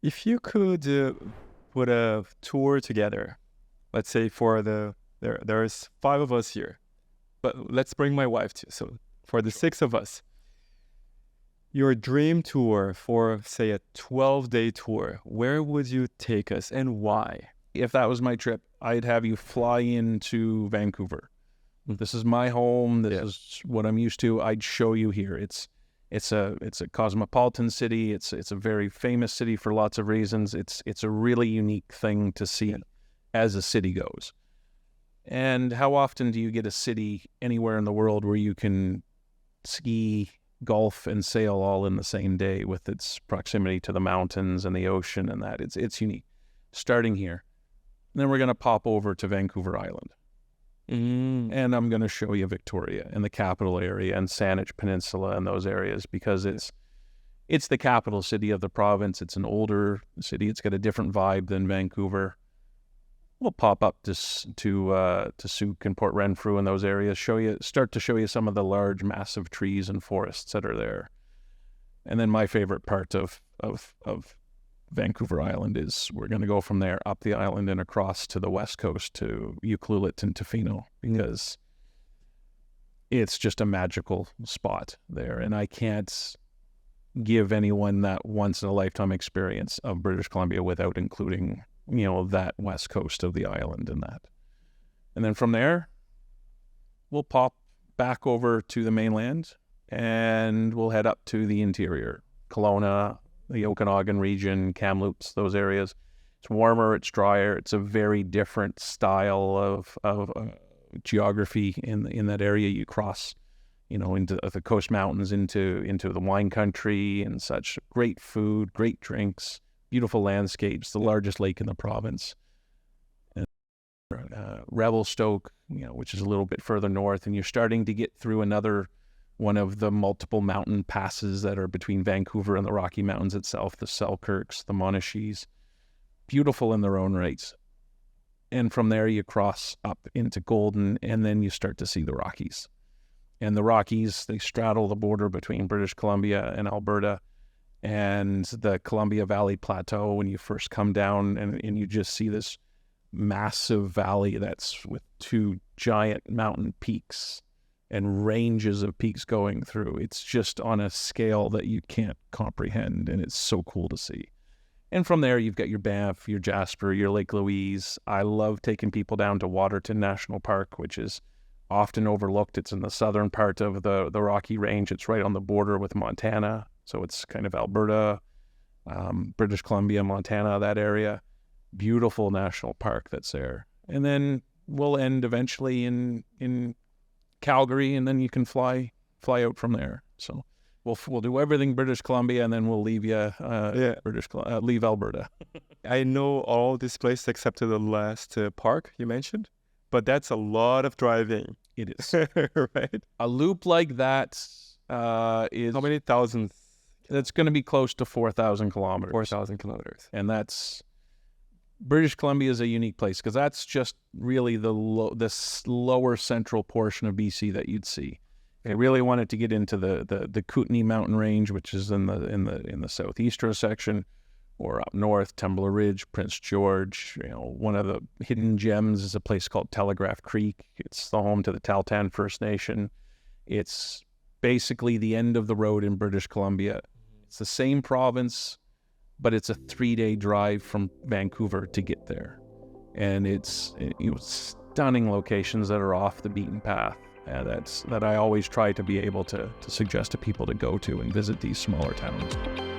If you could put a tour together, let's say for there's five of us here, but let's bring my wife too. So for the six of us, your dream tour for say a 12-day tour, where would you take us and why? If that was my trip, I'd have you fly into Vancouver. This is my home. This is what I'm used to. I'd show you here. It's a cosmopolitan city. It's a very famous city for lots of reasons. It's a really unique thing to see as a city goes. And how often do you get a city anywhere in the world where you can ski, golf, and sail all in the same day with its proximity to the mountains and the ocean and that? It's unique. Starting here. And then we're going to pop over to Vancouver Island. And I'm going to show you Victoria and the capital area and Saanich Peninsula and those areas because it's the capital city of the province. It's an older city. It's got a different vibe than Vancouver. We'll pop up to Souk and Port Renfrew and those areas. Start to show you some of the large, massive trees and forests that are there. And then my favorite part of Vancouver Island is we're going to go from there up the island and across to the west coast to Ucluelet and Tofino because it's just a magical spot there. And I can't give anyone that once-in-a-lifetime experience of British Columbia without including, that west coast of the island and that. And then from there, we'll pop back over to the mainland and we'll head up to the interior, Kelowna, the Okanagan region, Kamloops, those areas. It's warmer, it's drier, it's a very different style of geography in that area. You cross, into the Coast Mountains, into the wine country and such. Great food, great drinks, beautiful landscapes, the largest lake in the province. And Revelstoke, which is a little bit further north, and you're starting to get through another one of the multiple mountain passes that are between Vancouver and the Rocky Mountains itself, the Selkirks, the Monachees, beautiful in their own rights. And from there you cross up into Golden, and then you start to see the Rockies. And the Rockies, they straddle the border between British Columbia and Alberta and the Columbia Valley Plateau when you first come down, and you just see this massive valley that's with two giant mountain peaks and ranges of peaks going through. It's just on a scale that you can't comprehend, and it's so cool to see. And from there, you've got your Banff, your Jasper, your Lake Louise. I love taking people down to Waterton National Park, which is often overlooked. It's in the southern part of the Rocky Range. It's right on the border with Montana. So it's kind of Alberta, British Columbia, Montana, that area. Beautiful national park that's there. And then we'll end eventually in Calgary, and then you can fly out from there. So we'll do everything British Columbia, and then we'll leave you leave Alberta. I know all this place except to the last park you mentioned, but that's a lot of driving. It is. Right? A loop like that is How many thousands? That's going to be close to 4,000 kilometers. 4,000 kilometers. And British Columbia is a unique place because that's just really the lower central portion of BC that you'd see. If you really wanted to get into the Kootenay Mountain Range, which is in the southeastern section, or up north, Temple Ridge, Prince George. One of the hidden gems is a place called Telegraph Creek. It's the home to the Tahltan First Nation. It's basically the end of the road in British Columbia. It's the same province, but it's a 3-day drive from Vancouver to get there. And it's stunning locations that are off the beaten path. That I always try to be able to suggest to people to go to and visit these smaller towns.